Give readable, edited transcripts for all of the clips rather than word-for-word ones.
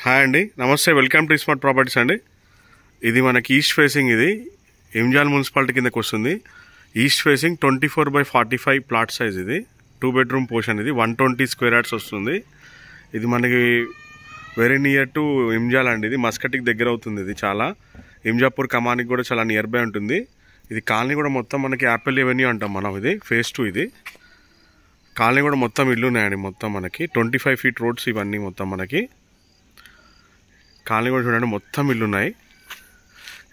Hi అండి, నమస్తే. Welcome to smart properties అండి. ఇది మనకి ఈస్ట్ ఫేసింగ్, ఇది ఇంజాల్ మున్సిపాలిటీ కిందకి వస్తుంది. East facing 24/45 plot size. ఇది 2 బెడ్రూమ్ పోర్షన్. ఇది 120 స్క్వేర్ యార్డ్స్ వస్తుంది. ఇది మనకి వెరీ నియర్ టు ఇంజాల్ అండి. ఇది మస్కట్కి దగ్గర అవుతుంది. ఇది చాలా ఇంజాపూర్ కమానికి కూడా చాలా నియర్ బై ఉంటుంది. ఇది కాలనీ కూడా మొత్తం మనకి యాపిల్ ఎవెన్యూ అంటాం మనం. ఇది ఫేజ్ 2. ఇది కాలనీ కూడా మొత్తం ఇల్లు ఉన్నాయండి. మొత్తం మనకి 25 ఫీట్ రోడ్స్ ఇవన్నీ మొత్తం మనకి. కాలనీ కూడా చూడండి, మొత్తం ఇల్లు ఉన్నాయి.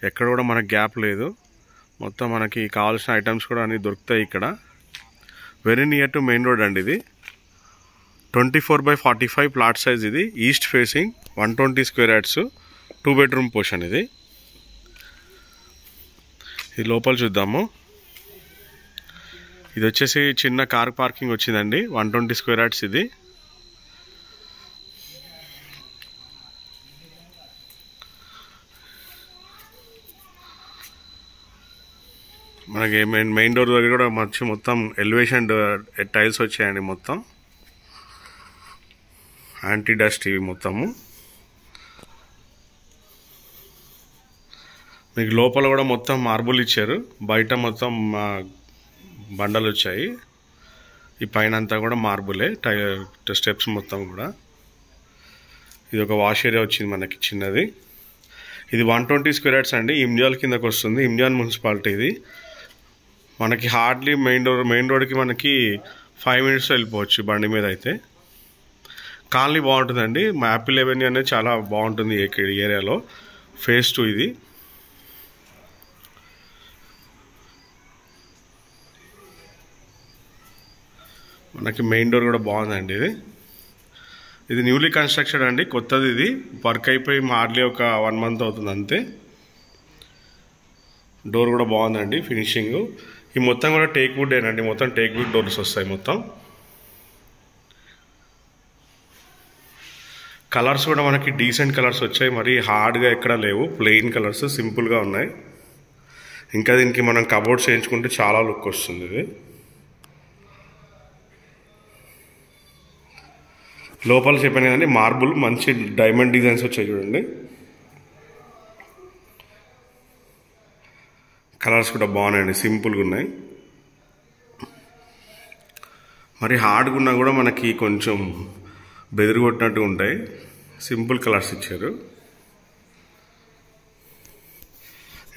ఎక్కడ కూడా మనకు గ్యాప్ లేదు. మొత్తం మనకి కావాల్సిన ఐటమ్స్ కూడా అన్నీ దొరుకుతాయి ఇక్కడ. Very near to main road అండి. ఇది 24/45 ప్లాట్ సైజ్. ఇది east facing 120 square yards 2 bedroom portion. ఇది లోపల చూద్దాము. ఇది వచ్చేసి చిన్న కార్ పార్కింగ్ వచ్చిందండి. 120 స్క్వేర్ యార్డ్స్. ఇది మనకి మెయిన్ డోర్ దగ్గర కూడా మొత్తం ఎలివేషన్ టైల్స్ వచ్చాయండి. మొత్తం యాంటీ డస్ట్ ఇవి మొత్తము. మీకు లోపల కూడా మొత్తం మార్బుల్ ఇచ్చారు. బయట మొత్తం బండలు వచ్చాయి. ఈ పైన అంతా కూడా మార్బులే, స్టెప్స్ మొత్తం కూడా. ఇది ఒక వాష్ ఏరియా వచ్చింది మనకి చిన్నది. ఇది 120 స్క్వేర్ యార్డ్స్ అండి. ఇంజాల్ కిందకు వస్తుంది. ఇంజాల్ మున్సిపాలిటీ. ఇది మనకి హార్డ్లీ మెయిన్ రోడ్కి మనకి 5 minutes వెళ్ళిపోవచ్చు బండి మీద అయితే. కాలనీ బాగుంటుందండి. యాపిల్ ఎవెన్యూ అనేది చాలా బాగుంటుంది ఈ ఏరియాలో. ఫేజ్ 2 ఇది. మనకి మెయిన్ డోర్ కూడా బాగుందండి. ఇది న్యూలీ కన్స్ట్రక్షన్ అండి, కొత్తది. ఇది వర్క్ అయిపోయి హార్డ్లీ ఒక 1 month అవుతుంది అంతే. డోర్ కూడా బాగుందండి, ఫినిషింగ్. ఈ మొత్తం కూడా టేక్ వుడ్ ఏనండి. మొత్తం టేక్ వుడ్ డోర్స్ వస్తాయి మొత్తం. కలర్స్ కూడా మనకి డీసెంట్ కలర్స్ వచ్చాయి. మరి హార్డ్గా ఎక్కడ లేవు. ప్లెయిన్ కలర్స్ సింపుల్గా ఉన్నాయి. ఇంకా దీనికి మనం కబోర్డ్స్ చేయించుకుంటే చాలా లుక్ వస్తుంది. ఇది లోపల చెప్పాను కదండి, మార్బుల్ మంచి డైమండ్ డిజైన్స్ వచ్చాయి చూడండి. కలర్స్ కూడా బాగున్నాయండి, సింపుల్గా ఉన్నాయి. మరి హార్డ్గా ఉన్నా కూడా మనకి కొంచెం బెదిరి కొట్టినట్టు ఉంటాయి. సింపుల్ కలర్స్ ఇచ్చారు.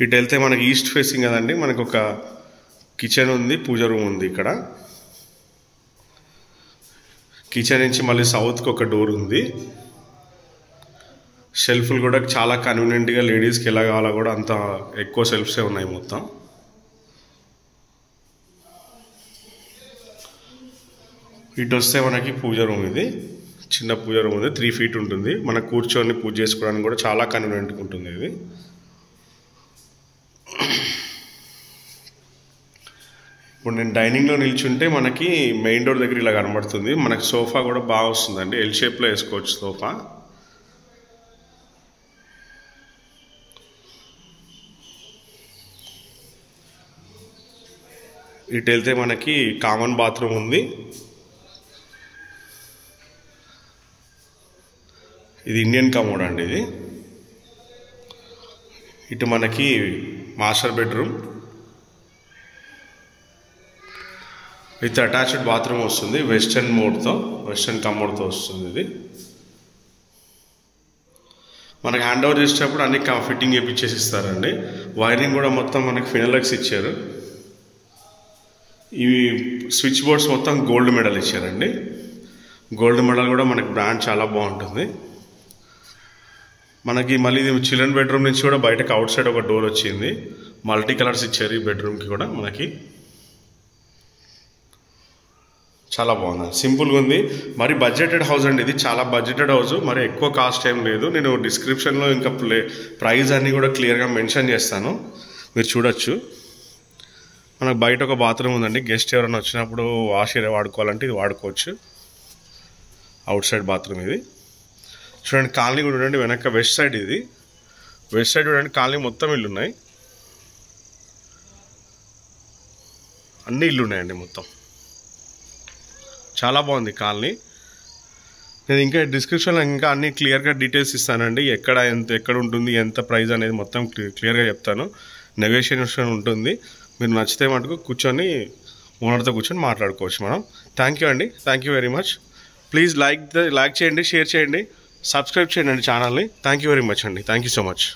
ఇటు వెళ్తే మనకి ఈస్ట్ ఫేసింగ్ కదండి. మనకు ఒక కిచెన్ ఉంది, పూజ రూమ్ ఉంది ఇక్కడ. కిచెన్ నుంచి మళ్ళీ సౌత్కి ఒక డోర్ ఉంది. షెల్ఫ్లు కూడా చాలా కన్వీనియంట్గా లేడీస్కి ఎలా కావాలో కూడా అంత ఎక్కువ షెల్ఫ్సే ఉన్నాయి మొత్తం. ఇటు వస్తే మనకి పూజ రూమ్. ఇది చిన్న పూజ రూమ్ ఉంది. 3 feet ఉంటుంది. మనకు కూర్చొని పూజ చేసుకోవడానికి కూడా చాలా కన్వీనియంట్గా ఉంటుంది. ఇది ఇప్పుడు నేను డైనింగ్లో నిల్చుంటే మనకి మెయిన్ డోర్ దగ్గర ఇలా కనబడుతుంది. మనకి సోఫా కూడా బాగా వస్తుందండి. ఎల్ షేప్లో వేసుకోవచ్చు సోఫా. ఇటు వెళ్తే మనకి కామన్ బాత్రూమ్ ఉంది. ఇది ఇండియన్ కమోడ్ అండి. ఇది ఇటు మనకి master bedroom with attached bathroom వస్తుంది. వెస్టర్న్ కమోడ్తో వస్తుంది. ఇది మనకి హ్యాండ్ ఓవర్ చేసేటప్పుడు అన్ని ఫిట్టింగ్ చేపించేసి ఇస్తారండి. వైరింగ్ కూడా మొత్తం మనకి ఫినోలెక్స్ ఇచ్చారు. ఇవి స్విచ్ బోర్డ్స్ మొత్తం గోల్డ్ మెడల్ ఇచ్చారండి. గోల్డ్ మెడల్ కూడా మనకి బ్రాండ్ చాలా బాగుంటుంది. మనకి మళ్ళీ చిల్డ్రన్ బెడ్రూమ్ నుంచి కూడా బయటకు అవుట్ సైడ్ ఒక డోర్ వచ్చింది. మల్టీ కలర్స్ ఇచ్చారు ఈ బెడ్రూమ్కి కూడా. మనకి చాలా బాగుంది, సింపుల్గా ఉంది. మరి బడ్జెటెడ్ హౌస్ అండి. ఇది చాలా బడ్జెటెడ్ హౌస్. మరి ఎక్కువ కాస్ట్ ఏం లేదు. నేను డిస్క్రిప్షన్లో ఇంకా ప్రైస్ అన్నీ కూడా క్లియర్గా మెన్షన్ చేస్తాను, మీరు చూడొచ్చు. మనకు బయట ఒక బాత్రూమ్ ఉందండి. గెస్ట్ ఎవరైనా వచ్చినప్పుడు వాష్ ఏరియా వాడుకోవాలంటే ఇది వాడుకోవచ్చు. అవుట్ సైడ్ బాత్రూమ్ ఇది. చూడండి కాలనీ కూడా చూడండి. వెనక వెస్ట్ సైడ్. ఇది వెస్ట్ సైడ్ చూడండి. కాలనీ మొత్తం ఇల్లు ఉన్నాయి. అన్ని ఇల్లు ఉన్నాయండి మొత్తం. చాలా బాగుంది కాలనీ. నేను ఇంకా డిస్క్రిప్షన్లో ఇంకా అన్ని క్లియర్గా డీటెయిల్స్ ఇస్తానండి. ఎక్కడ ఉంటుంది, ఎంత ప్రైస్ అనేది మొత్తం క్లియర్గా చెప్తాను. నెగోషియేషన్ ఉంటుంది. మీరు నచ్చితే మటుకు కూర్చొని ఓనర్తో కూర్చొని మాట్లాడుకోవచ్చు మనం. థ్యాంక్ యూ అండి. Thank you very much. Please like చేయండి, షేర్ చేయండి, సబ్స్క్రైబ్ చేయండి ఛానల్ని. థ్యాంక్ యూ వెరీ మచ్ అండి. Thank you so much.